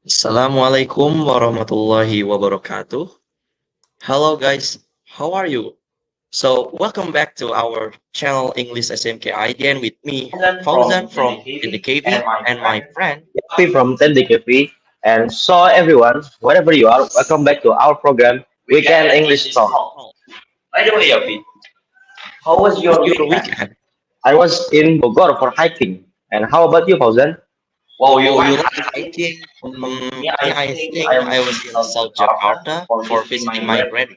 Assalamualaikum warahmatullahi wabarakatuh. Hello guys, how are you? So welcome back to our channel English SMK again with me, Fauzan Fauzan from from NDKV and NDKV my and my friend friend. Yapi from TNDKV. And so everyone, wherever you are, welcome back to our program, Weekend English Talk. Oh, By the way, Yapi, how how was was your your weekend? weekend? I was in Bogor for hiking. And how about you, Fauzan? Wow, you Oh, like you like hiking? hiking? Me, Me, I I think think I I was was in in South South Jakarta Jakarta for for visiting visiting my my grandma. granny.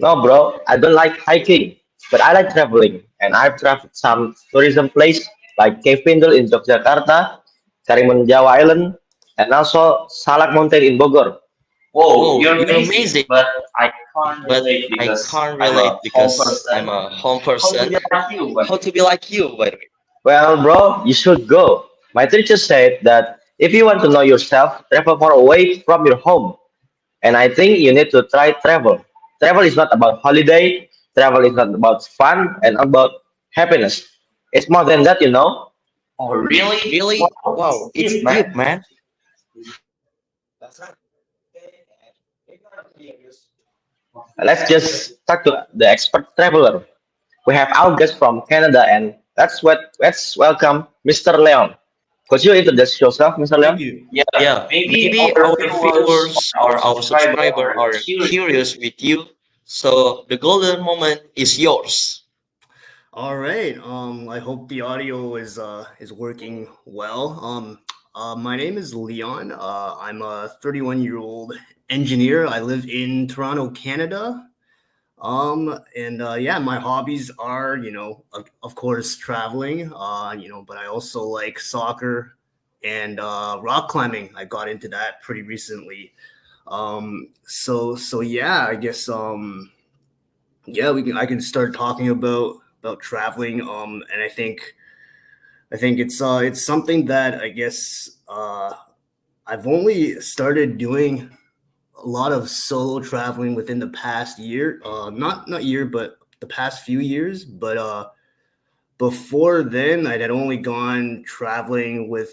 No, bro, I don't like hiking, but I like traveling. And I've traveled some tourism place like Cave Pindel in Yogyakarta, Karimun Jawa Island, and also Salak Mountain in Bogor. Whoa, Whoa, you're you're amazing, amazing, but I can't but relate I because can't I'm a relate home because I'm person. a home How to person. be like you, but How to be like you, by the way? well, bro, you should go. My teacher said that if you want to know yourself, travel far away from your home. And I think you need to try travel. Travel is not about holiday. Travel is not about fun and about happiness. It's more than that, you know. Oh, really? Really? Wow, it's Wow, it's deep, man. deep, man. Let's just talk to the expert traveler. We have our guest from Canada, and let's welcome Mr. Leon. Could you introduce yourself, Mr. Leon? Yeah, Yeah, maybe maybe our our viewers viewers or our or our subscriber subscriber are are curious. curious with you. So the golden moment is yours. All right. I hope the audio is working well. My name is Leon. I'm a 31-year-old engineer. I live in Toronto, Canada. And yeah, my hobbies are, of course, traveling. But I also like soccer and rock climbing. I got into that pretty recently. So yeah, I guess yeah, I can start talking about traveling. And I think it's something that I guess I've only started doing a lot of solo traveling within the past year. Not year, but the past few years. But before then, I had only gone traveling with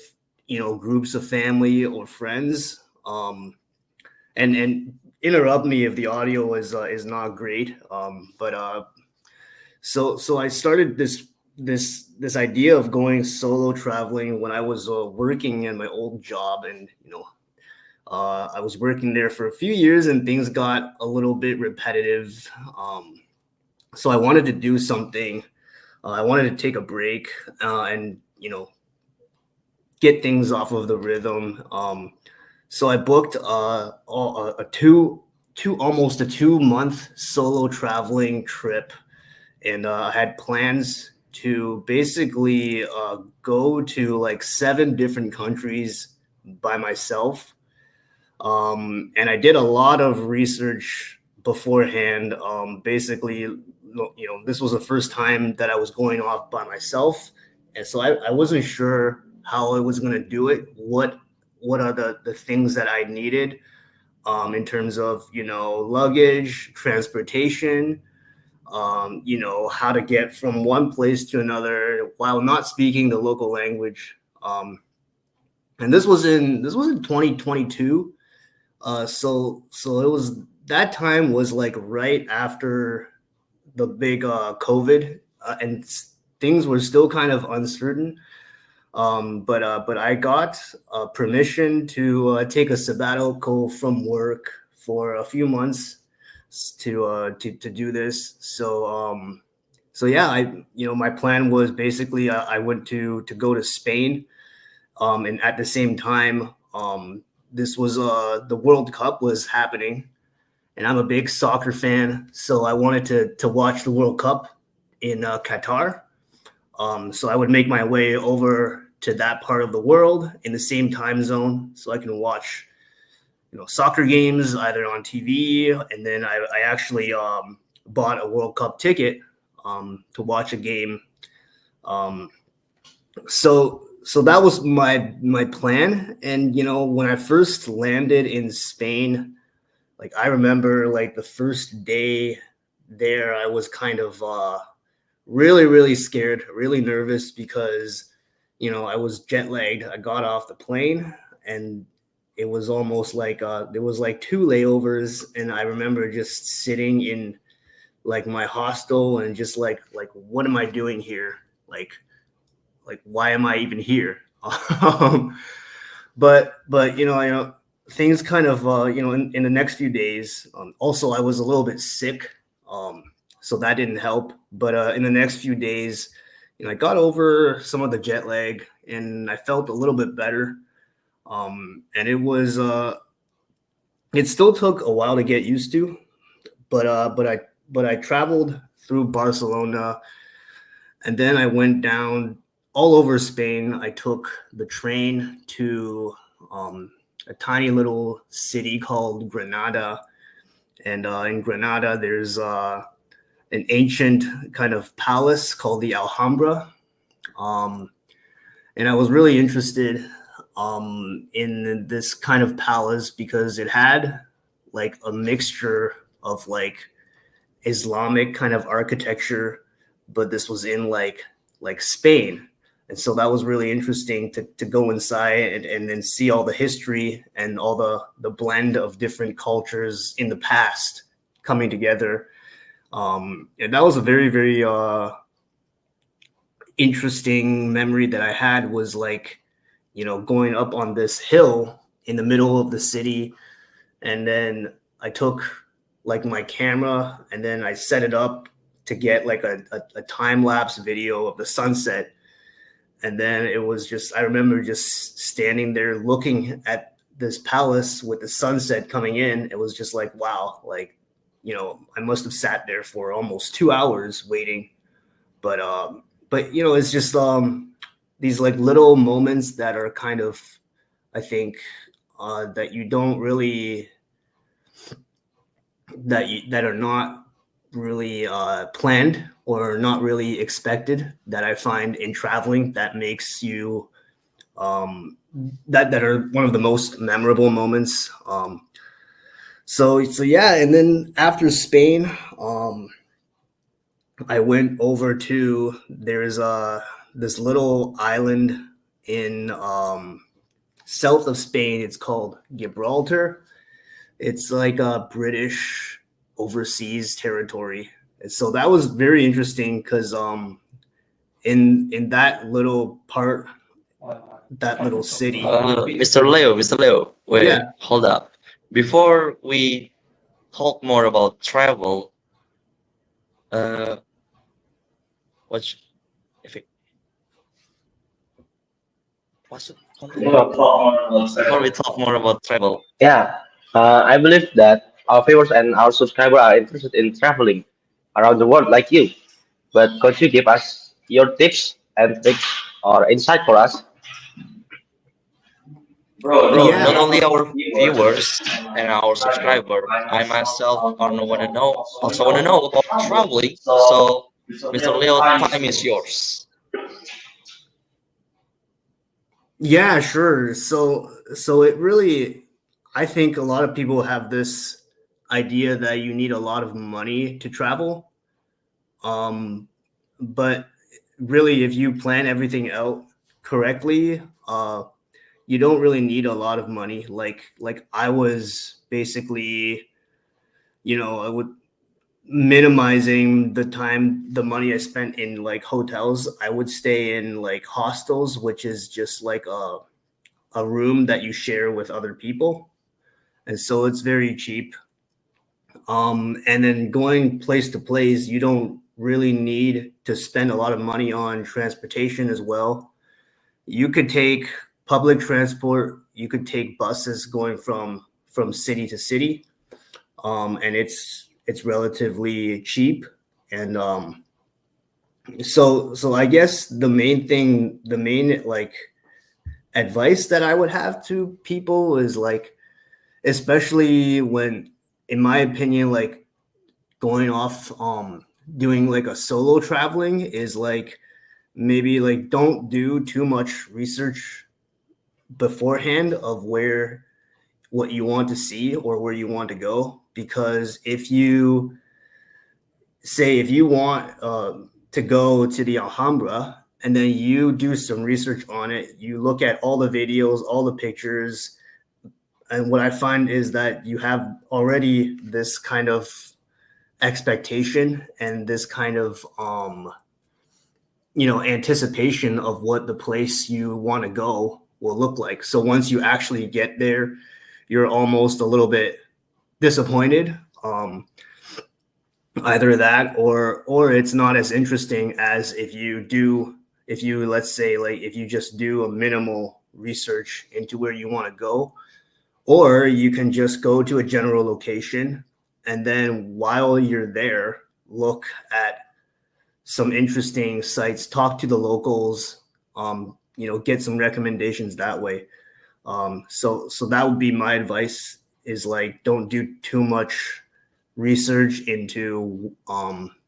groups of family or friends. And interrupt me if the audio is not great. But So I started this idea of going solo traveling when I was working in my old job, and I was working there for a few years, and things got a little bit repetitive. So I wanted to do something. I wanted to take a break and get things off of the rhythm. So I booked a two almost a 2 month solo traveling trip, and I had plans to basically go to like 7 different countries by myself. And I did a lot of research beforehand. Basically, this was the first time that I was going off by myself, and so I wasn't sure how I was going to do it. What are the things that I needed in terms of luggage, transportation, how to get from one place to another while not speaking the local language. And this was in 2022. So it was that time was like right after the big COVID, and things were still kind of uncertain. But I got permission to take a sabbatical from work for a few months to do this. So yeah, my plan was basically I went to go to Spain, and at the same time, this was the World Cup was happening, and I'm a big soccer fan, so I wanted to watch the World Cup in Qatar. So I would make my way over to that part of the world in the same time zone, so I can watch soccer games either on TV, and then I actually bought a World Cup ticket to watch a game. Um, so that was my plan, and when I first landed in Spain, like I remember like the first day there, I was kind of really really scared, really nervous because I was jet lagged. I got off the plane, and it was almost like there was like two layovers, and I remember just sitting in like my hostel and just like what am I doing here? Like why am I even here? um, but things kind of in the next few days. Also, I was a little bit sick, um, so that didn't help. But in the next few days, I got over some of the jet lag, and I felt a little bit better. And it still took a while to get used to, but I traveled through Barcelona, and then I went down all over Spain. I took the train to a tiny little city called Granada, and in Granada there's an ancient kind of palace called the Alhambra, um, and I was really interested in this kind of palace because it had like a mixture of like Islamic kind of architecture, but this was in like Spain. And so that was really interesting to go inside and then see all the history and all the blend of different cultures in the past coming together. And that was a very, very interesting memory that I had, was like, going up on this hill in the middle of the city. And then I took like my camera and then I set it up to get like a time lapse video of the sunset. And then it was just, I remember just standing there looking at this palace with the sunset coming in. It was just like, wow, like, I must have sat there for almost 2 hours waiting. But it's just these like little moments that are kind of, I think, that you don't really, that are not really planned or not really expected, that I find in traveling that makes you that are one of the most memorable moments. So yeah, and then after Spain, I went over to, there's this little island in south of Spain. It's called Gibraltar. It's like a British overseas territory. And so that was very interesting because in that little part, that little city. Mr. Leo, wait, Yeah. hold up. Before we talk more about travel, uh, what if it what's it? Before we talk more about travel, Yeah, I believe that our viewers and our subscribers are interested in traveling around the world like you. But could you give us your tips and tricks or insight for us? bro, not Yeah. only our viewers and our subscriber, I myself also wanna know about traveling. So, Mr. Leo, time is yours. Yeah, sure. So it really, I think a lot of people have this idea that you need a lot of money to travel. Um, but really, if you plan everything out correctly, you don't really need a lot of money. Like I was basically, I would minimizing the money I spent in like hotels. I would stay in like hostels, which is just like a room that you share with other people, and so it's very cheap. And then going place to place, you don't really need to spend a lot of money on transportation as well. You could take public transport, you could take buses going from city to city, and it's relatively cheap. And so I guess the main like advice that I would have to people is like, especially when, in my opinion, like going off doing like a solo traveling, is like, maybe like don't do too much research beforehand of what you want to see or where you want to go. Because if you want to go to the Alhambra, and then you do some research on it. You look at all the videos, all the pictures, and what I find is that you have already this kind of expectation and this kind of anticipation of what the place you want to go will look like. So once you actually get there, you're almost a little bit disappointed. Either that or it's not as interesting as if you let's say, like, if you just do a minimal research into where you want to go, or you can just go to a general location, and then while you're there, look at some interesting sites, talk to the locals, get some recommendations that way. So that would be my advice, is like, don't do too much research into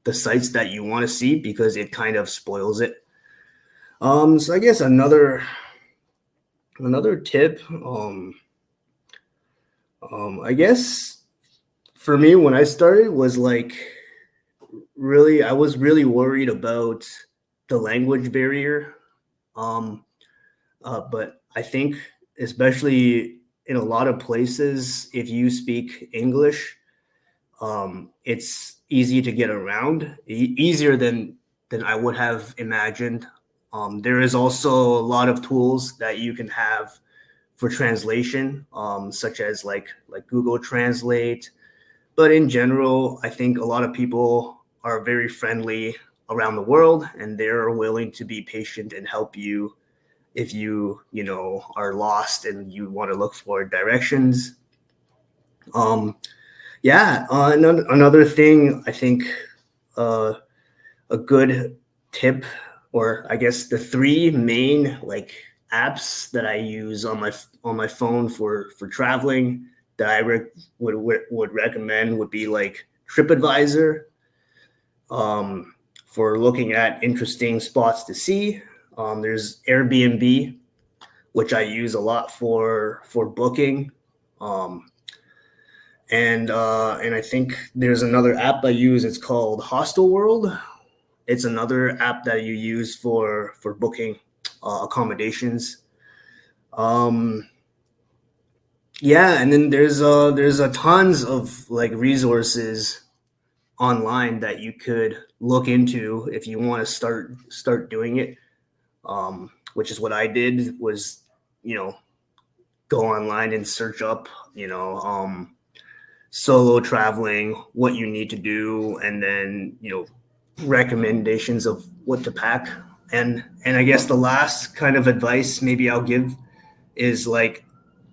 the sites that you want to see, because it kind of spoils it. So I guess another tip, I guess for me, when I started, was like, I was really worried about the language barrier. But I think, especially in a lot of places, if you speak English, it's easy to get around, easier than I would have imagined. There is also a lot of tools that you can have for translation, such as like Google Translate. But in general, I think a lot of people are very friendly around the world, and they're willing to be patient and help you if you are lost and you want to look for directions. Another thing, I think, a good tip, or I guess the three main like apps that I use on my phone for traveling, that I would recommend, would be like TripAdvisor, for looking at interesting spots to see. There's Airbnb, which I use a lot for booking. And I think there's another app I use. It's called Hostelworld. It's another app that you use for booking accommodations. And then there's a tons of like resources online that you could look into if you want to start doing it. Which is what I did, was go online and search up solo traveling, what you need to do, and then recommendations of what to pack. And I guess the last kind of advice maybe I'll give is, like,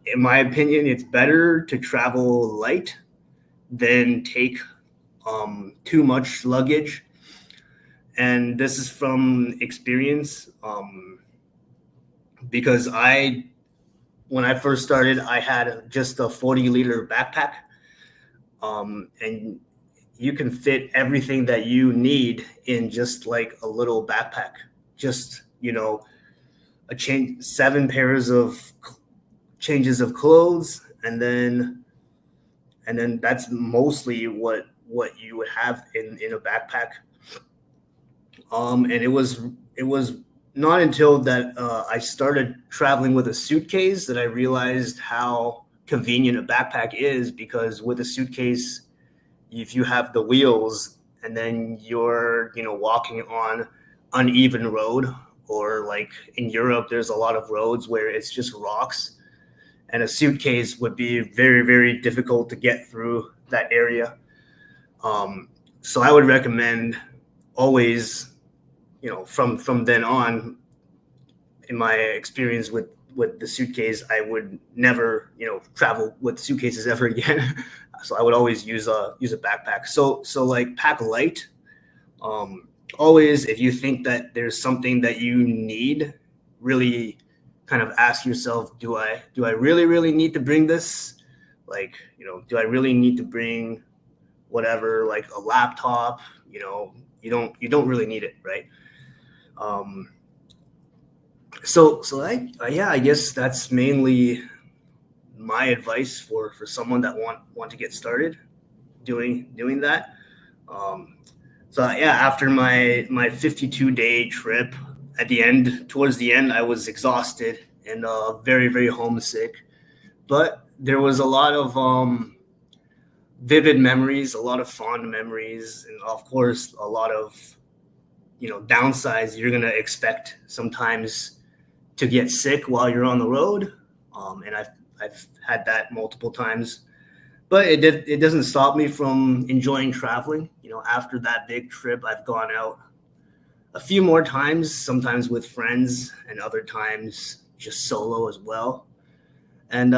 in my opinion, it's better to travel light than take too much luggage. And this is from experience, because when I first started, I had just a 40-liter backpack, and you can fit everything that you need in just like a little backpack. Just seven pairs of changes of clothes, and then that's mostly what you would have in a backpack. And it was not until that I started traveling with a suitcase that I realized how convenient a backpack is, because with a suitcase, if you have the wheels and then you're walking on uneven road, or like in Europe, there's a lot of roads where it's just rocks, and a suitcase would be very, very difficult to get through that area. So I would recommend always, from then on, in my experience with the suitcase, I would never, travel with suitcases ever again. So I would always use a backpack. So like, pack light. Always, if you think that there's something that you need, really kind of ask yourself, do I really, really need to bring this? Like, do I really need to bring whatever, like a laptop? You don't really need it, right? I guess that's mainly my advice for someone that want to get started doing that. After my 52-day trip, at the end, towards the end, I was exhausted and very, very homesick. But there was a lot of vivid memories, a lot of fond memories, and of course, a lot of downsides. You're gonna expect sometimes to get sick while you're on the road, and I've had that multiple times. But it doesn't stop me from enjoying traveling. After that big trip, I've gone out a few more times, sometimes with friends, and other times just solo as well. And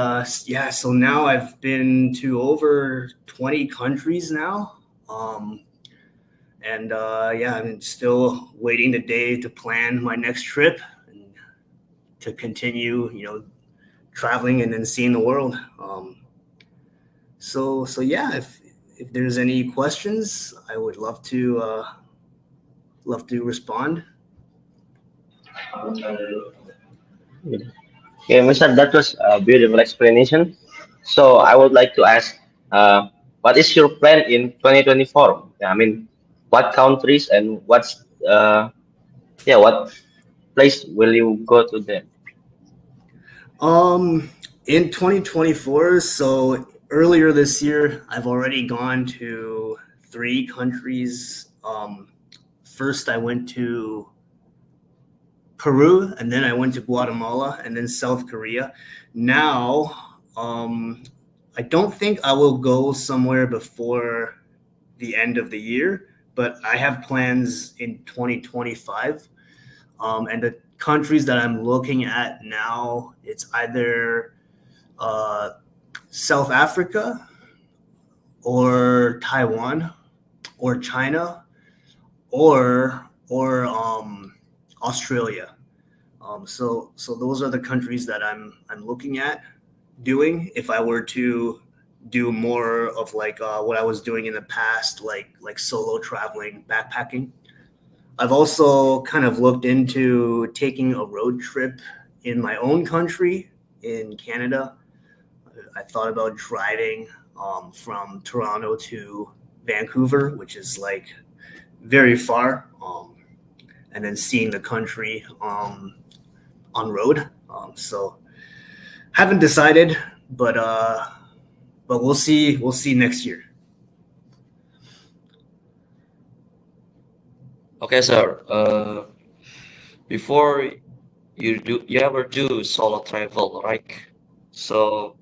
yeah, so now I've been to over 20 countries now. And yeah, I'm still waiting the day to plan my next trip and to continue, traveling and then seeing the world. So yeah, if there's any questions, I would love to respond. Okay, Mr. That was a beautiful explanation. So I would like to ask, what is your plan in 2024? Yeah, I mean, what countries and what place will you go to there? Um, in 2024, so earlier this year, I've already gone to three countries. First, I went to Peru, and then I went to Guatemala, and then South Korea. Now, I don't think I will go somewhere before the end of the year, but I have plans in 2025. And the countries that I'm looking at now, it's either uh, South Africa or Taiwan or China or Australia. So those are the countries that I'm looking at doing if I were to do more of like what I was doing in the past, like solo traveling, backpacking. I've also kind of looked into taking a road trip in my own country in Canada. I thought about driving from Toronto to Vancouver, which is like very far, and then seeing the country on road. So haven't decided, but we'll see. We'll see next year. Okay, sir. Before you ever do solo travel, right? So,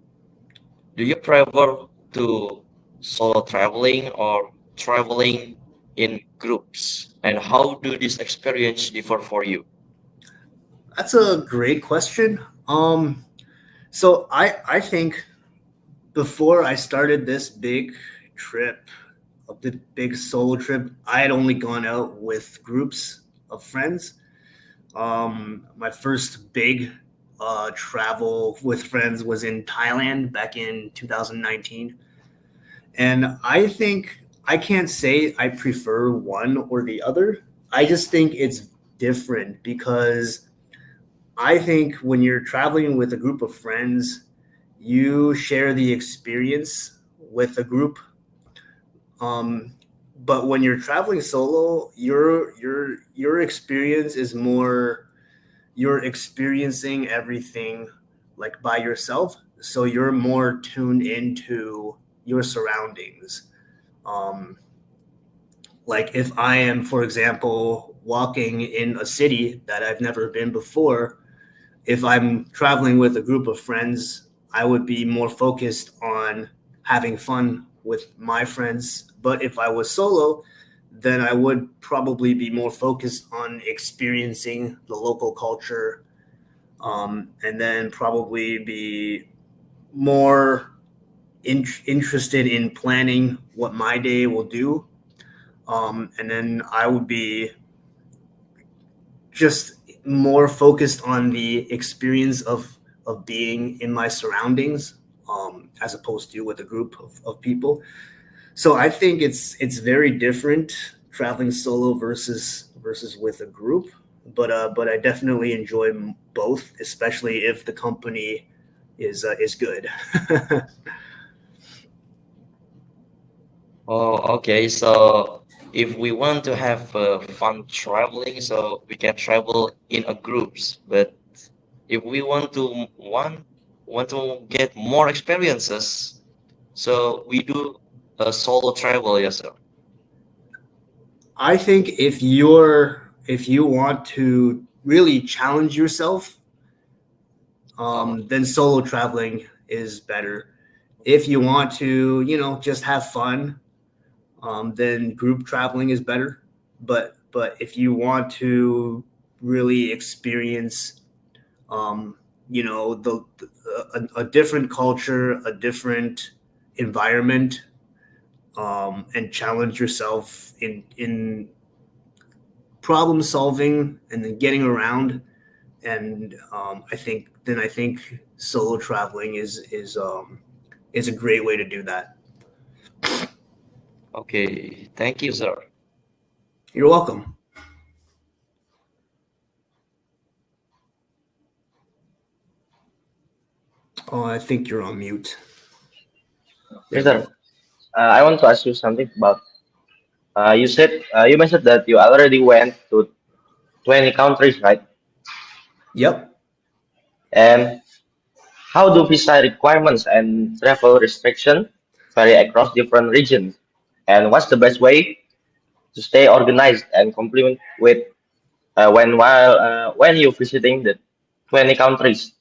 do you prefer to solo traveling or traveling in groups? And how do this experience differ for you? That's a great question. So I think before I started this big trip, of the big solo trip, I had only gone out with groups of friends. My first big travel with friends was in Thailand back in 2019. And I think I can't say I prefer one or the other. I just think it's different because I think when you're traveling with a group of friends, you share the experience with a group. Um, but when you're traveling solo, your experience is more you're experiencing everything like by yourself. So you're more tuned into your surroundings. Um, like if I am, for example, walking in a city that I've never been before, if I'm traveling with a group of friends, I would be more focused on having fun with my friends. But if I was solo, then I would probably be more focused on experiencing the local culture, and then probably be more interested in planning what my day will do. And then I would be just more focused on the experience of being in my surroundings, as opposed to with a group of people. So I think it's very different traveling solo versus with a group. But I definitely enjoy both, especially if the company is good. Oh, okay. So if we want to have fun traveling, so we can travel in a groups. But if we want to get more experiences, so we do a solo travel, yes, sir. I think if you want to really challenge yourself, Oh, then solo traveling is better. If you want to, just have fun, then group traveling is better. But if you want to really experience, um, a different culture, a different environment, and challenge yourself in problem solving and then getting around, and I think solo traveling is a great way to do that. okay. Thank you, sir. You're welcome. Oh, I think you're on mute. There we Mister, go. I want to ask you something about. You mentioned that you already went to 20 countries, right? Yep. And how do visa requirements and travel restriction vary across different regions? And what's the best way to stay organized and complement with when you're visiting the 20 countries?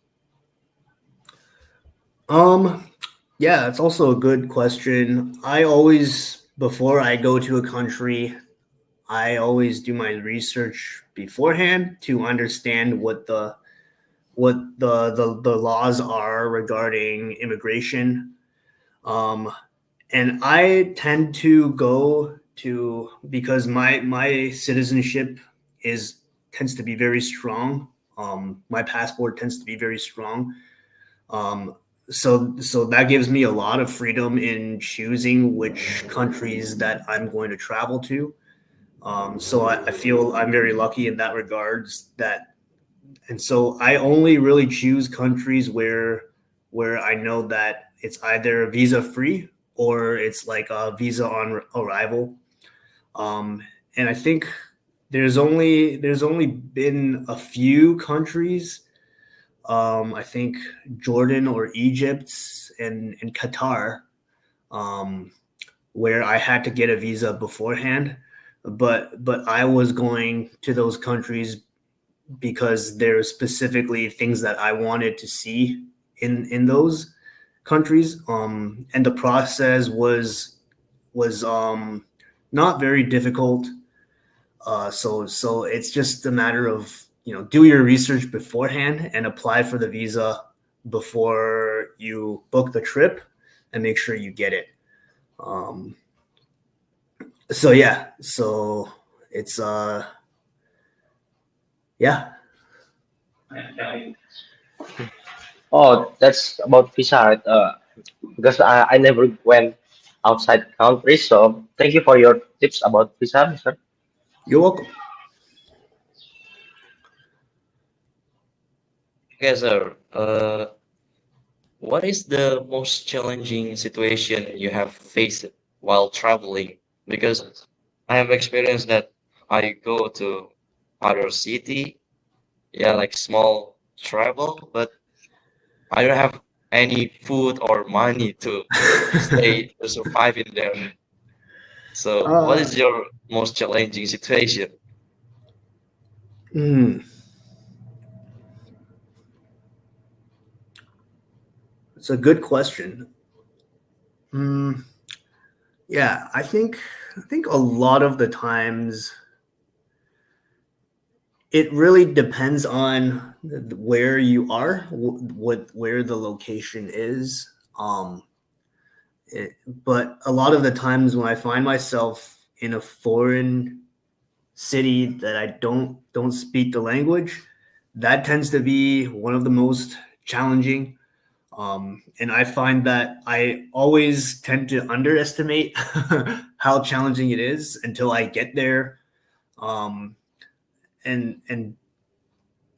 Um, yeah, it's also a good question. I always, before I go to a country, I always do my research beforehand to understand what the laws are regarding immigration. Um, and I tend to go to, because my citizenship is tends to be very strong. My passport tends to be very strong. Um, so that gives me a lot of freedom in choosing which countries that I'm going to travel to. So I feel I'm very lucky in that regards. And so I only really choose countries where I know that it's either visa free or it's like a visa on arrival. Um, and I think there's only been a few countries. I think Jordan or Egypt and Qatar, um, where I had to get a visa beforehand. But I was going to those countries because there's specifically things that I wanted to see in those countries. And the process was not very difficult. So it's just a matter of do your research beforehand and apply for the visa before you book the trip and make sure you get it. Um, so yeah, so it's yeah. Oh, that's about visa, right? Because I never went outside country, so thank you for your tips about visa, Mister. You're welcome. Okay, sir. What is the most challenging situation you have faced while traveling? Because I have experienced that I go to other city, yeah, like small travel, but I don't have any food or money to stay to survive in there. So, what uh, is your most challenging situation? hmm, it's a good question. Hmm, yeah, I think a lot of the times it really depends on where you are, what where the location is. But a lot of the times when I find myself in a foreign city that I don't speak the language, that tends to be one of the most challenging. And I find that I always tend to underestimate how challenging it is until I get there. Um, and and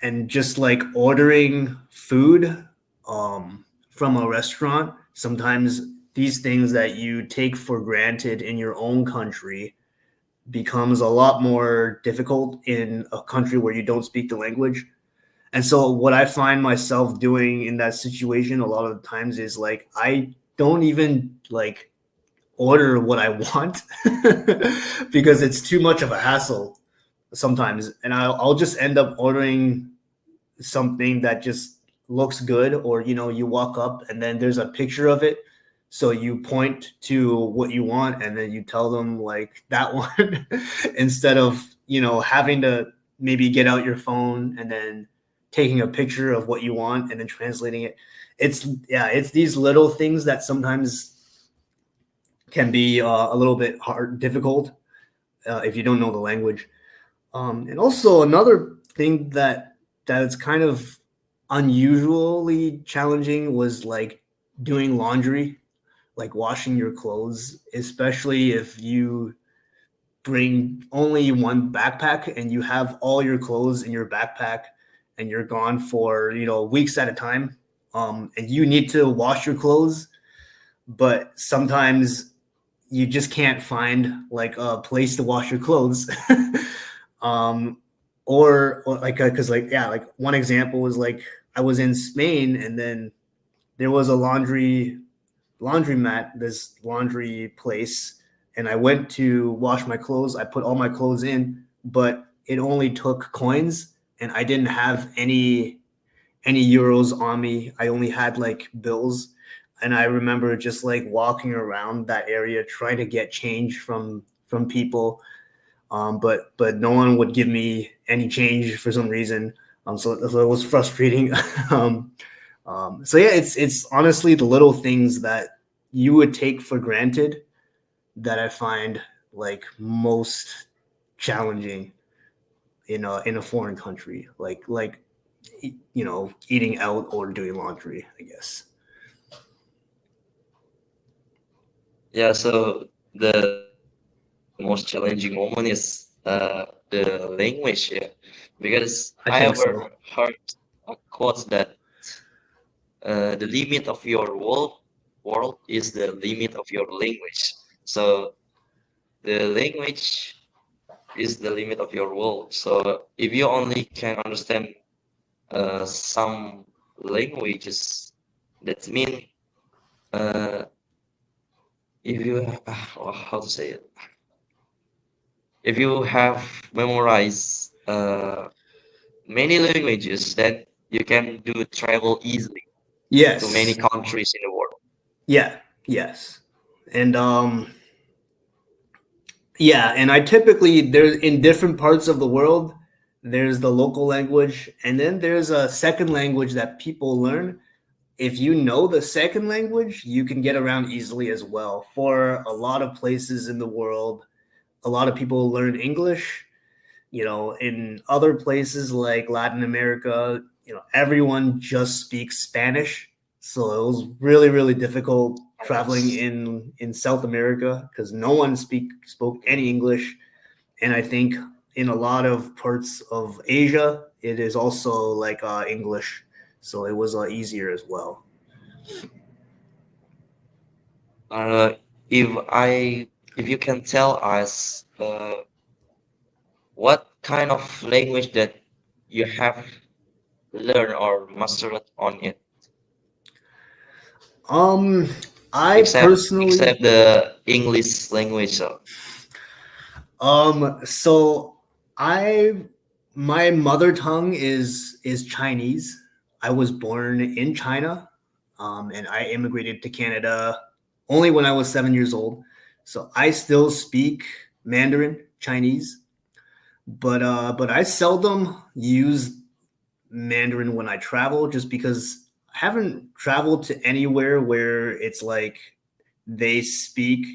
and just like ordering food from a restaurant, sometimes these things that you take for granted in your own country becomes a lot more difficult in a country where you don't speak the language. And so what I find myself doing in that situation a lot of the times is like I don't even like order what I want because it's too much of a hassle sometimes, and I'll just end up ordering something that just looks good, or you walk up and then there's a picture of it, so you point to what you want and then you tell them like that one instead of having to maybe get out your phone and then taking a picture of what you want and then translating it. It's these little things that sometimes can be a little bit difficult if you don't know the language. And also another thing that's kind of unusually challenging was like doing laundry, like washing your clothes, especially if you bring only one backpack and you have all your clothes in your backpack and you're gone for weeks at a time, and you need to wash your clothes, but sometimes you just can't find like a place to wash your clothes. um or like because like yeah, like one example was like I was in Spain and then there was a laundromat, this laundry place, and I went to wash my clothes. I put all my clothes in, but it only took coins and I didn't have any euros on me. I only had like bills. And I remember just like walking around that area trying to get change from people, but no one would give me any change for some reason. So it was frustrating. um, so yeah, it's honestly the little things that you would take for granted that I find like most challenging in a foreign country, like eating out or doing laundry, I guess. Yeah, so the most challenging moment is the language, yeah. Because I I think ever so. heard a quote that the limit of your world is the limit of your language. So the language is the limit of your world. So if you only can understand some languages, that mean uh, if you how to say it, if you have memorized many languages, then you can do travel easily to many Yes. countries in the world. Yeah. Yes. And yeah, and I typically there's in different parts of the world, there's the local language, and then there's a second language that people learn. If you know the second language, you can get around easily as well. For a lot of places in the world, a lot of people learn English. In other places like Latin America, everyone just speaks Spanish. So it was really, really difficult traveling Yes. in South America because no one spoke any English. And I think in a lot of parts of Asia, it is also like English. So it was easier as well. Uh, if I if you can tell us what kind of language that you have learned or mastered on it, Um, I except personally, the English language. So, so I, my mother tongue is Chinese. I was born in China, and I immigrated to Canada only when I was 7 years old. So I still speak Mandarin Chinese, but I seldom use Mandarin when I travel, just because I haven't traveled to anywhere where it's like they speak,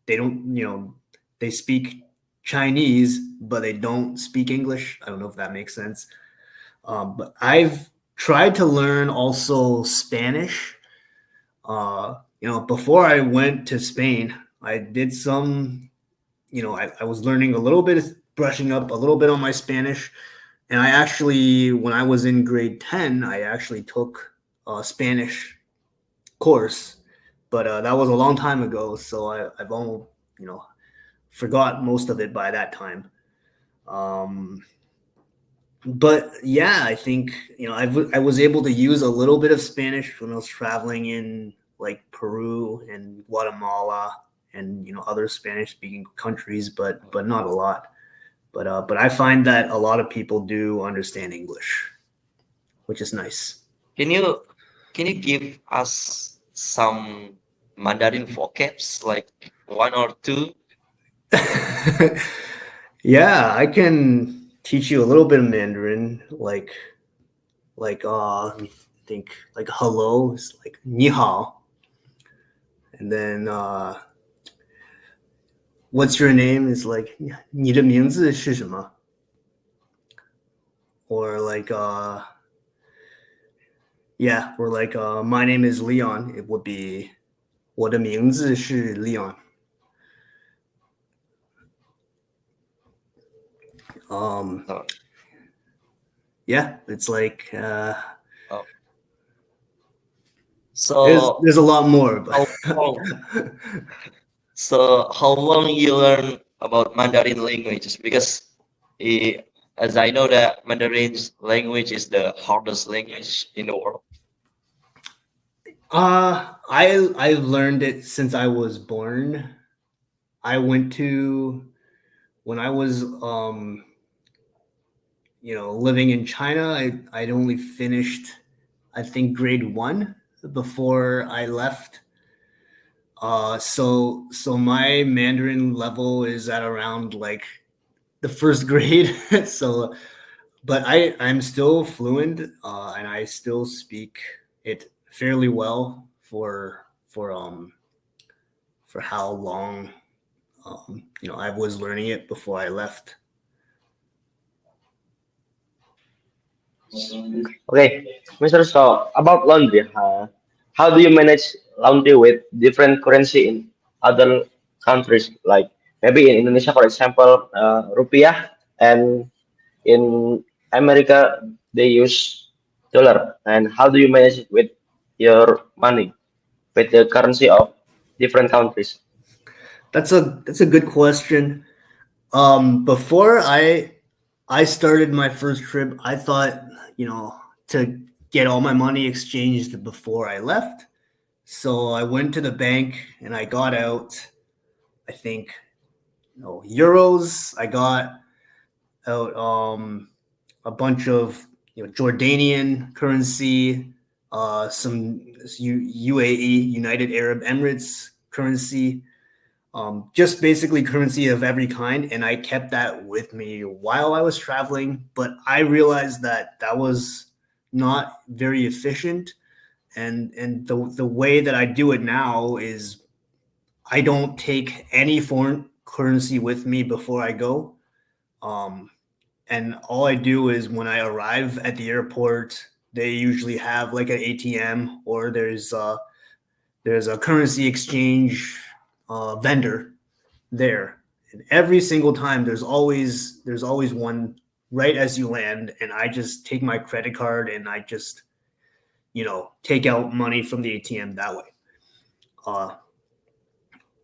they don't, they speak Chinese, but they don't speak English. I don't know if that makes sense. But I've tried to learn also Spanish. Before I went to Spain, I did some, I was learning a little bit, brushing up a little bit on my Spanish. And I actually, when I was in grade 10, I actually took a Spanish course, but that was a long time ago. So I've only, you know, forgot most of it by that time. Um, but yeah, I think I was able to use a little bit of Spanish when I was traveling in like Peru and Guatemala and other Spanish speaking countries, but not a lot. But I find that a lot of people do understand English, which is nice. Can you can you give us some Mandarin vocabs, like one or two? Yeah, I can teach you a little bit of Mandarin, let me think, like hello is like ni hao, and then what's your name is like 你的名字是什么? Or like yeah, or like my name is Leon. It would be 我的名字是 Leon. No. Yeah, it's like Oh. there's So there's a lot more, how but long? So how long you learn about Mandarin languages? Because eh, as I know that Mandarin language is the hardest language in the world. I've learned it since I was born. I went to when I was living in China. I'd only finished, I think, grade 1 before I left. So my Mandarin level is at around like the first grade. So, but I'm still fluent, and I still speak it fairly well for how long I was learning it before I left. Okay, Mr. So about laundry, how do you manage laundry with different currency in other countries? Like maybe in Indonesia, for example, rupiah, and in America they use dollar. And how do you manage it with your money, with the currency of different countries? That's a good question. Before I started my first trip, I thought, to get all my money exchanged before I left. So I went to the bank and I got out, I think, euros. I got out a bunch of Jordanian currency, some UAE, United Arab Emirates currency, just basically currency of every kind. And I kept that with me while I was traveling. But I realized that that was not very efficient. And the way that I do it now is I don't take any foreign currency with me before I go. Um, and all I do is when I arrive at the airport, they usually have like an ATM, or there's a currency exchange vendor there. And every single time there's always one right as you land, and I just take my credit card and I just take out money from the ATM that way. Uh,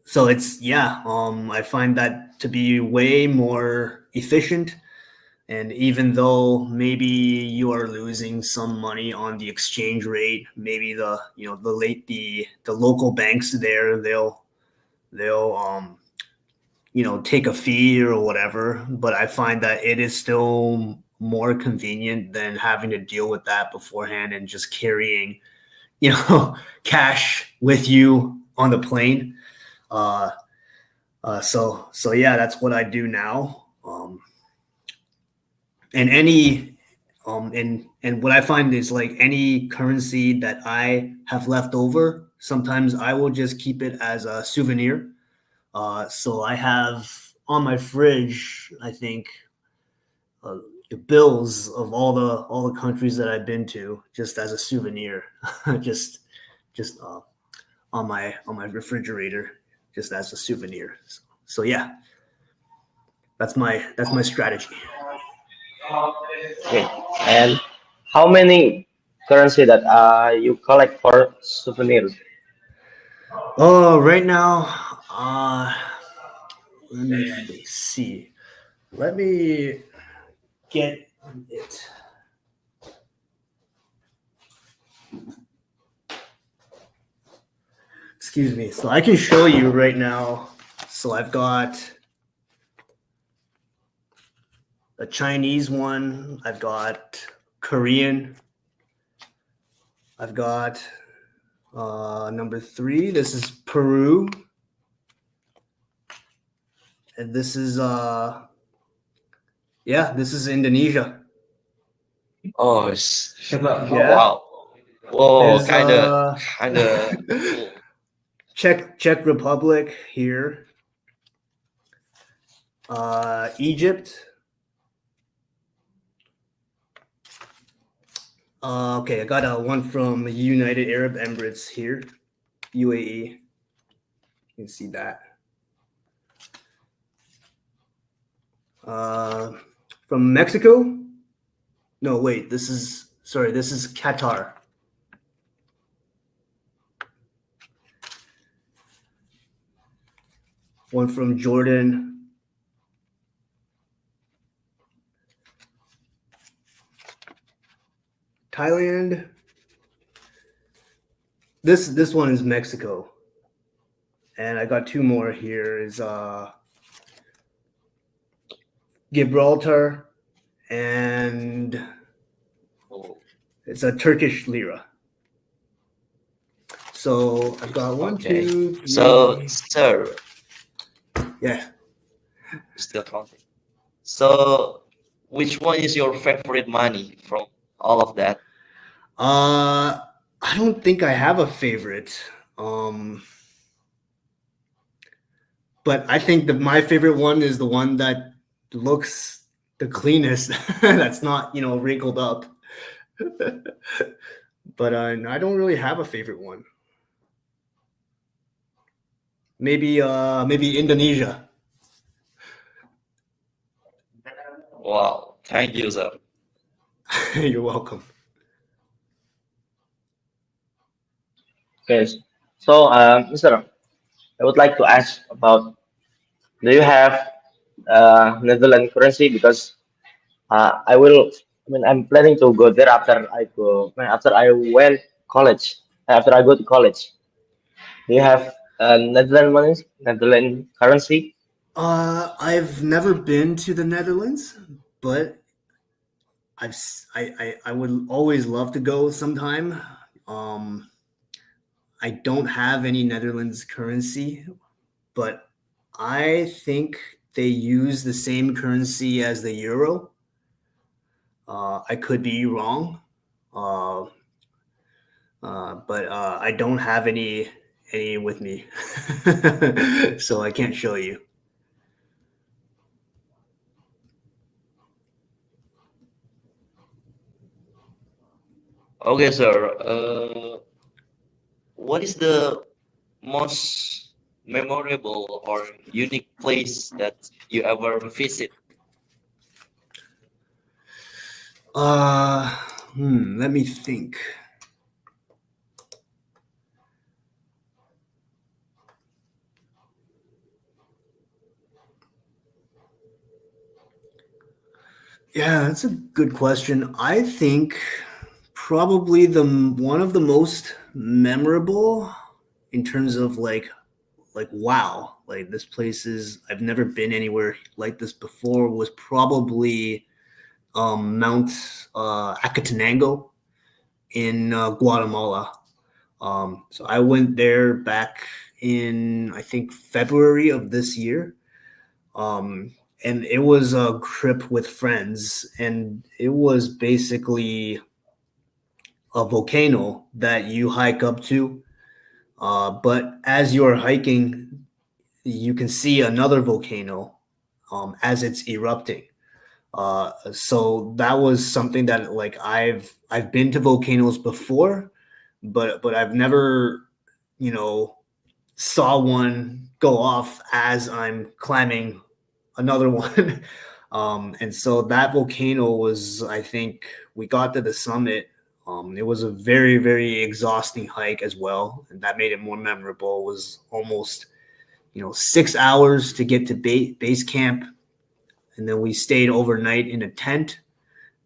so it's yeah, I find that to be way more efficient. And even though maybe you are losing some money on the exchange rate, maybe the local banks there, they'll take a fee or whatever. But I find that it is still more convenient than having to deal with that beforehand and just carrying cash with you on the plane. So yeah, that's what I do now. And any and what I find is like any currency that I have left over, sometimes I will just keep it as a souvenir. So I have on my fridge, I think, uh, bills of all the countries that I've been to, just as a souvenir, just on my refrigerator, just as a souvenir. So yeah, that's my strategy. Okay, and how many currency that you collect for souvenirs? Oh, right now, Let me see. Let me get it. Excuse me. So I can show you right now. So I've got a Chinese one. I've got Korean. I've got number 3. This is Peru. And this is this is Indonesia. Oh, Yeah. wow. Whoa, There's kinda cool. Czech Republic here. Egypt. Okay, I got one from United Arab Emirates here, UAE. You can see that. From Mexico? No, wait. This is Qatar. One from Jordan. Thailand. This one is Mexico. And I got 2 more here. Is Gibraltar, and Oh, it's a Turkish lira. So I've got 1, okay. 2, 3. So, sir, Yeah. still counting. So, which one is your favorite money from all of that? I don't think I have a favorite. But I think my favorite one is the one that looks the cleanest. That's not, wrinkled up. But I don't really have a favorite one. Maybe Indonesia. Wow, thank you, sir. You're welcome. Okay. So, Mr. I would like to ask about, do you have Netherlands currency? Because I'm planning to go there after I went college, after I go to college. Do you have Netherlands currency? I've never been to the Netherlands, but I would always love to go sometime. I don't have any Netherlands currency, but I think they use the same currency as the euro. I could be wrong, uh, but I don't have any with me, so I can't show you. Okay, sir. What is the most memorable or unique place that you ever visit? Uh, Let me think. Yeah, that's a good question. I think probably the one of the most memorable in terms of like wow, like this place is I've never been anywhere like this before was probably Mount Acatenango in Guatemala. So I went there back in I think February of this year. Um, and it was a trip with friends, and it was basically a volcano that you hike up to. But as you're hiking, you can see another volcano as it's erupting. So that was something that like I've been to volcanoes before, but I've never, you know, saw one go off as I'm climbing another one. And so that volcano was, I think, we got to the summit. It was a very, very exhausting hike as well, and that made it more memorable. It was almost 6 hours to get to base camp, and then we stayed overnight in a tent,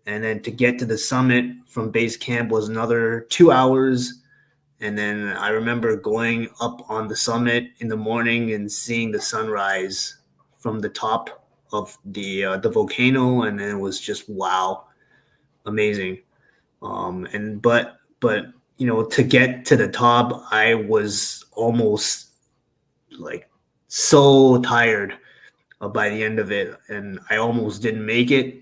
and then to get to the summit from base camp was another 2 hours. And then I remember going up on the summit in the morning and seeing the sunrise from the top of the volcano, and then it was just wow, amazing. And but to get to the top, I was almost like so tired by the end of it, and I almost didn't make it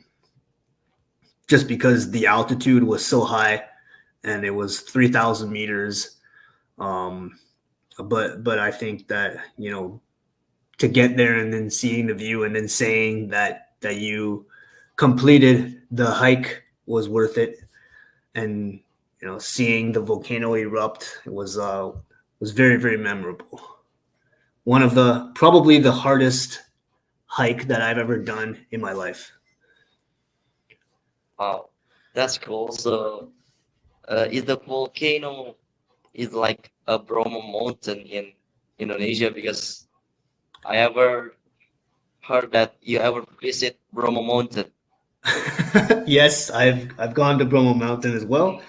just because the altitude was so high, and it was 3,000 meters. Um, but I think that to get there and then seeing the view and then saying that you completed the hike was worth it, and seeing the volcano erupt was very, very memorable. One of the probably the hardest hike that I've ever done in my life. Wow, that's cool. So, is the volcano is like a Bromo mountain in Indonesia? Because I ever heard that you ever visit Bromo Mountain. Yes, I've gone to Bromo Mountain as well.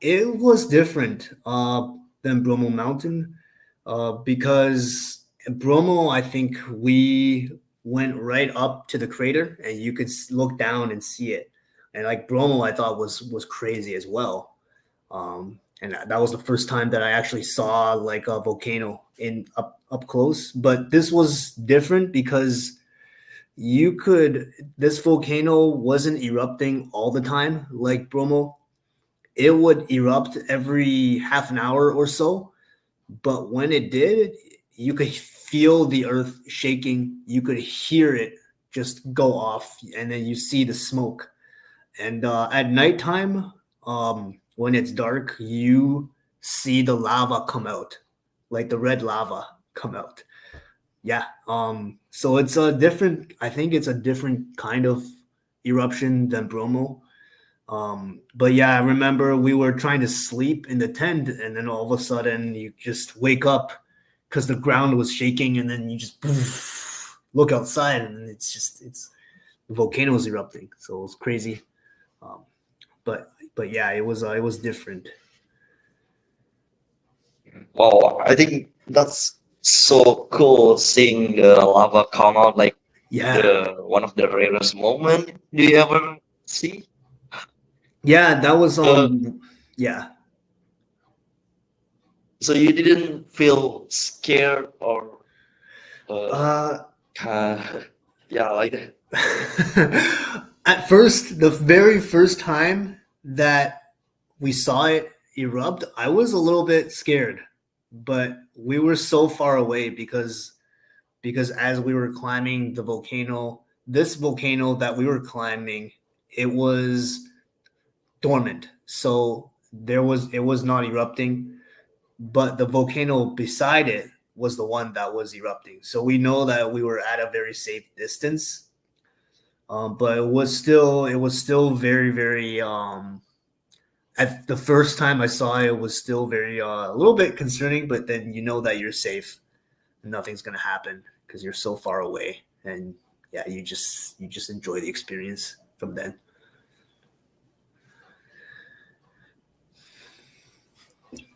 It was different than Bromo Mountain because in Bromo, I think we went right up to the crater, and you could look down and see it. And like Bromo, I thought was crazy as well. And that was the first time that I actually saw like a volcano in up close. But this was different because this volcano wasn't erupting all the time like Bromo. It would erupt every half an hour or so, but when it did, you could feel the earth shaking. You could hear it just go off, and then you see the smoke. And at nighttime, when it's dark, you see the lava come out, like the red lava come out. Yeah. So it's a different. I think it's a different kind of eruption than Bromo. But yeah, I remember we were trying to sleep in the tent, and then all of a sudden you just wake up because the ground was shaking, and then you just look outside, and it's the volcano is erupting. So it was crazy. Um, but yeah, it was different. Wow, I think that's so cool seeing the lava come out like Yeah, the one of the rarest moment. Do you ever see? yeah, that was Uh, yeah. so you didn't feel scared or uh, Uh, yeah, like that. at first, the very first time that we saw it erupt, I was a little bit scared, but we were so far away because as we were climbing the volcano, this volcano that we were climbing, it was dormant. So it was not erupting, but the volcano beside it was the one that was erupting. So we know that we were at a very safe distance. But it was still very, very at the first time I saw it, it was still very a little bit concerning, but then you know that you're safe, nothing's gonna happen because you're so far away, and yeah, you just enjoy the experience from then.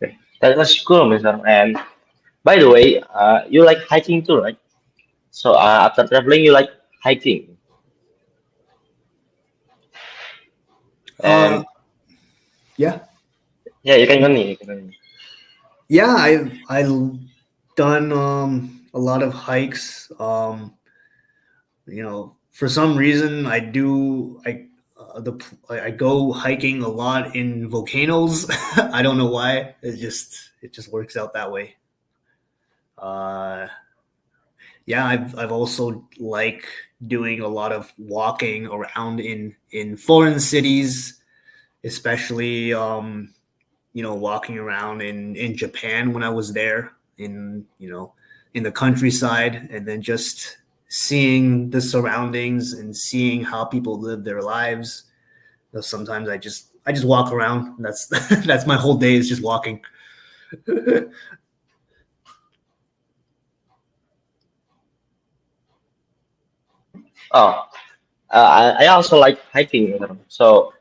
Okay. That's cool, Mister. And by the way, you like hiking too, right? So after traveling, you like hiking, Uh, and yeah, yeah, you can continue. You can continue. yeah, I done a lot of hikes. For some reason, I go hiking a lot in volcanoes. I don't know why. It just works out that way. Uh, yeah, I've also like doing a lot of walking around in foreign cities, especially walking around in Japan when I was there in the countryside, and then just seeing the surroundings and seeing how people live their lives. Sometimes I just walk around. That's that's my whole day is just walking. Oh, I also like hiking. You know. So,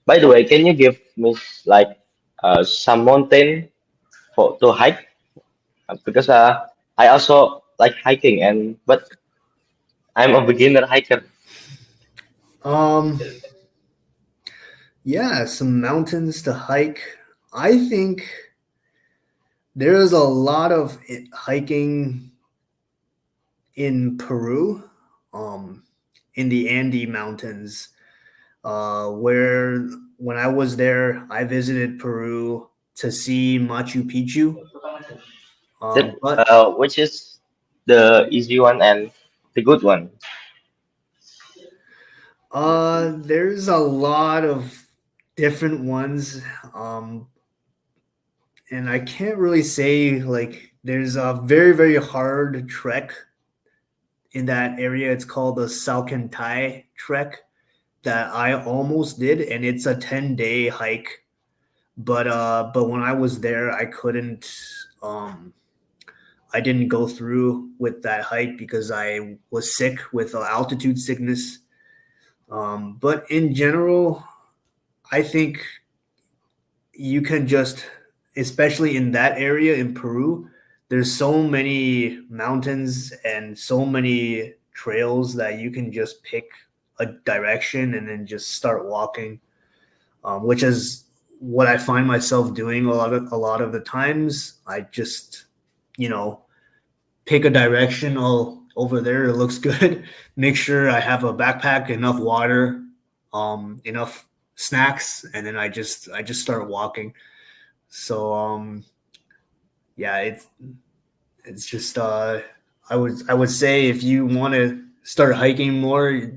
by the way, can you give me like some mountain for to hike? Because I also like hiking, and but I'm a beginner hiker. Um, yeah, some mountains to hike. I think there's a lot of hiking in Peru, um, in the Andes Mountains, where when I was there, I visited Peru to see Machu Picchu. That But which is the easy one and the good one. there's a lot of different ones, um, and I can't really say like there's a very hard trek in that area. It's called the Salcantay trek that I almost did, and it's a 10-day hike. But when I was there, um I didn't go through with that hike because I was sick with altitude sickness. But in general, I think you can just, especially in that area in Peru, there's so many mountains and so many trails that you can just pick a direction and then just start walking, which is what I find myself doing a lot of the times. I just, you know, pick a direction. Oh, over there it looks good. Make sure I have a backpack, enough water, enough snacks, and then I just start walking. So yeah, it's just I would say if you want to start hiking more,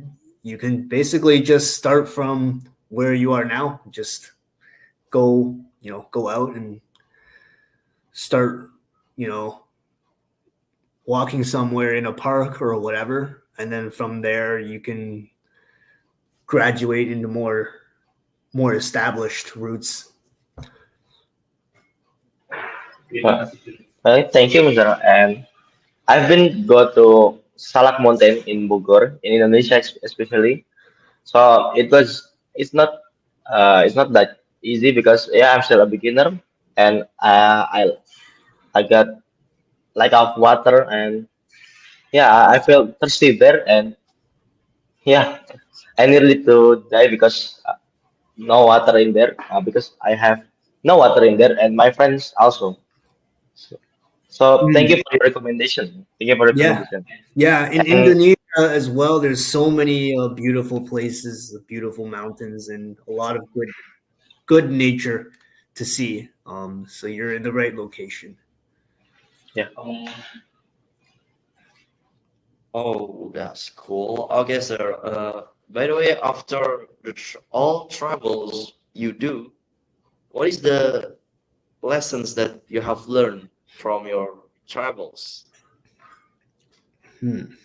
you can basically just start from where you are now. Just go out and start, you know, walking somewhere in a park or whatever, and then from there you can graduate into more established routes. Uh, Thank you, Mr. And I've been go to Salak Mountain in Bogor, in Indonesia, especially. So it's not that easy because yeah, I'm still a beginner, and I got lack of water, and yeah, I feel thirsty there, and yeah, I nearly to die because no water in there, because I have no water in there, and my friends also. So, so thank you Mm. for your recommendation. Thank you for the Yeah, recommendation. yeah. In And Indonesia as well, there's so many beautiful places, beautiful mountains, and a lot of good nature to see. So you're in the right location. yeah, Oh, that's cool. Okay, sir. By the way, after all travels you do, what is the lessons that you have learned from your travels? Hmm.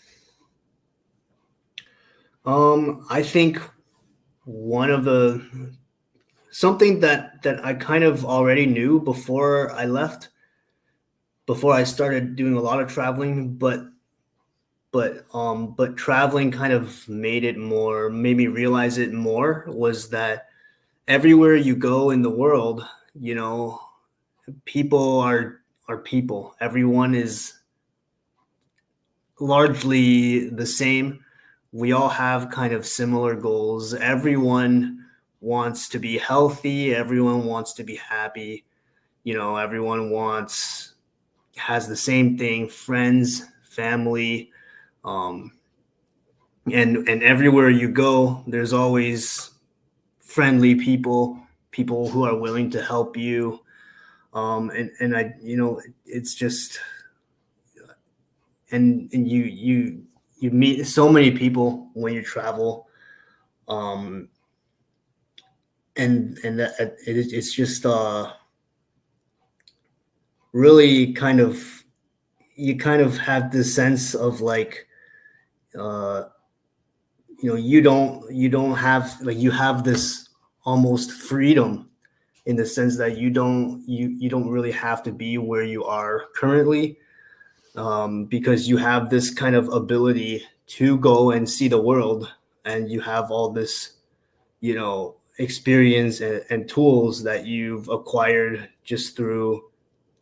I think one of the something that I kind of already knew before I left, before I started doing a lot of traveling, but traveling kind of made me realize it more, was that everywhere you go in the world, you know, people are people. Everyone is largely the same. We all have kind of similar goals. Everyone wants to be healthy, everyone wants to be happy, everyone wants has the same thing, friends, family, um, and everywhere you go, there's always friendly people, people who are willing to help you, and I, it's just, and you meet so many people when you travel, um, and it's just really kind of, you kind of have this sense of like, uh, you don't have, like, you have this almost freedom, in the sense that you don't really have to be where you are currently, because you have this kind of ability to go and see the world, and you have all this, experience and tools that you've acquired just through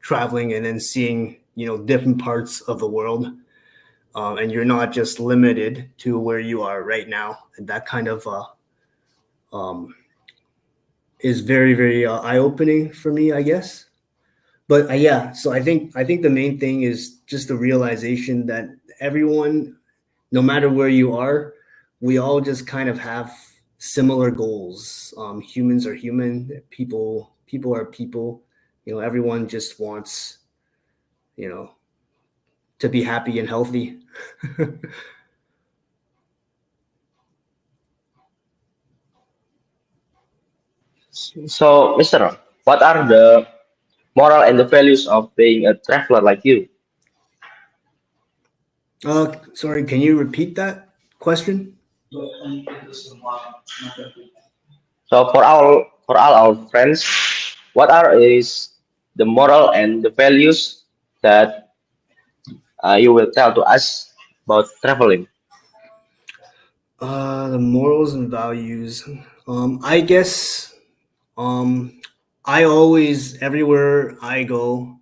traveling and then seeing, different parts of the world. And you're not just limited to where you are right now. And that kind of um, is very, very eye-opening for me, I guess. But yeah, so I think the main thing is just the realization that everyone, no matter where you are, we all just kind of have similar goals. Humans are human. People are people. Everyone just wants, you know, to be happy and healthy. So, Mr. Ron, what are the moral and the values of being a traveler like you? Sorry, can you repeat that question? So, for all our friends, what are is the moral and the values that you will tell to us about traveling? The morals and values. I guess I always, everywhere I go,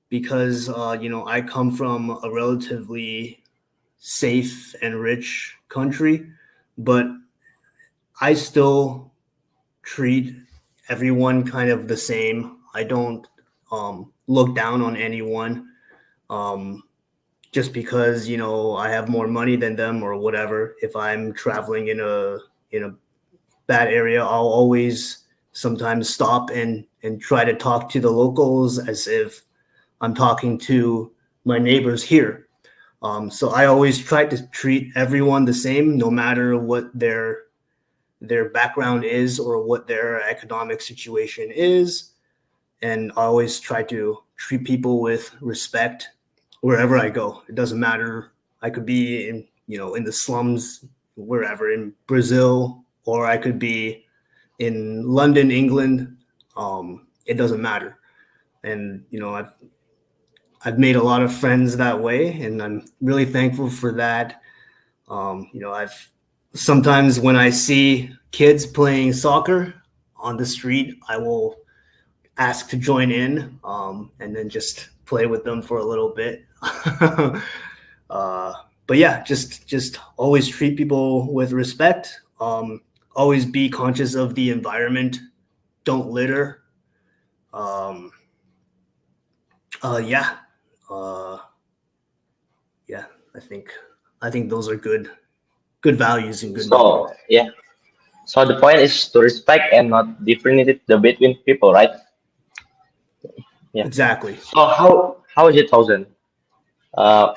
because I come from a relatively safe and rich country, but I still treat everyone kind of the same. I don't look down on anyone um, just because I have more money than them or whatever. If I'm traveling in a bad area, I'll always sometimes stop and try to talk to the locals as if I'm talking to my neighbors here. So I always try to treat everyone the same, no matter what their background is or what their economic situation is. And I always try to treat people with respect wherever I go. It doesn't matter. I could be in the slums, wherever in Brazil, or I could be in London, England. It doesn't matter. And I've made a lot of friends that way, and I'm really thankful for that. I've sometimes when I see kids playing soccer on the street, I will ask to join in, and then just play with them for a little bit. uh, but yeah, just always treat people with respect. Always be conscious of the environment. Don't litter. Um, yeah, uh, yeah. I think I think those are good values and good morals. So, yeah. So the point is to respect and not differentiate the between people, right? Yeah. Exactly. So how is it, thousand? Uh,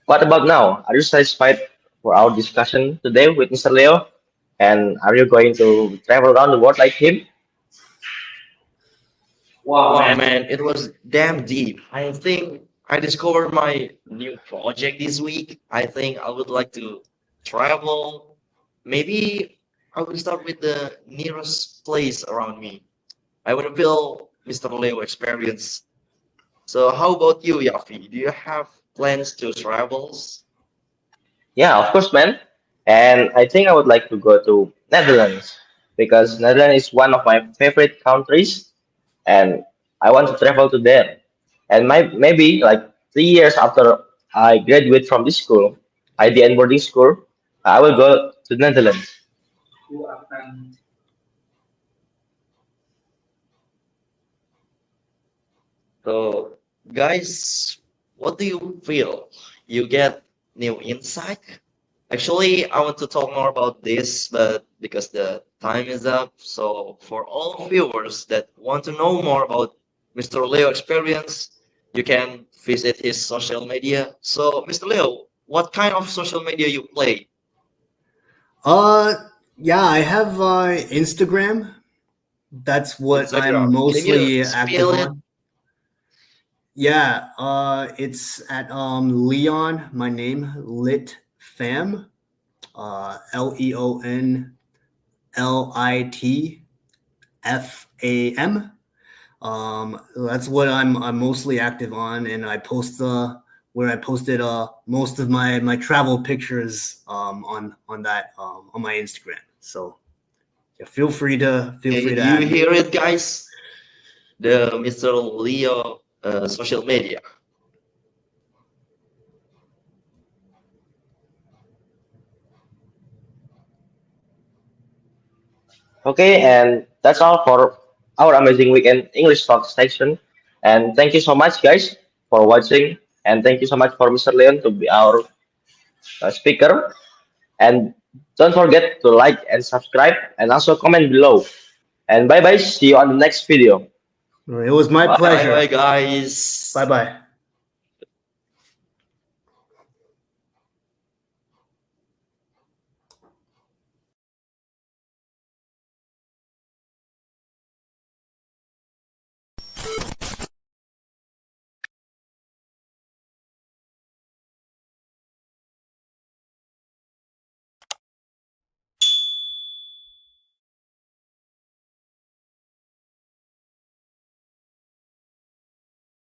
what about now? Are you satisfied for our discussion today with Mr. Leo? And are you going to travel around the world like him? Wow, man, it was damn deep. I think I discovered my new project this week. I think I would like to travel. Maybe I will start with the nearest place around me. I want to feel Mr. Leo experience. So how about you, Yafi? Do you have plans to travels? Yeah, of course, man. And I think I would like to go to Netherlands because Netherlands is one of my favorite countries, and I want to travel to there. And maybe like 3 years after I graduate from this school, IDN boarding school, I will go to Netherlands. So, guys, what do you feel? You get new insight? Actually, I want to talk more about this, but because the time is up, so for all viewers that want to know more about Mr. Leo experience, you can visit his social media. So, Mr. Leo, what kind of social media you play? Uh, yeah, I have Instagram. That's what I'm Instagram. Can you mostly active spell it? on. Yeah, it's at Leon, my name, Lit Fam, LeonLitFam. That's what I'm mostly active on, and I post where I posted most of my travel pictures on that on my Instagram. So yeah, feel free to You add me. hear it, guys? The Mr. Leo social media. Okay, and that's all for our amazing weekend English talk section. And thank you so much, guys, for watching. And thank you so much for Mr. Leon to be our speaker. And don't forget to like and subscribe and also comment below. And bye bye. See you on the next video. It was my Bye. pleasure. Bye bye, guys. Bye bye.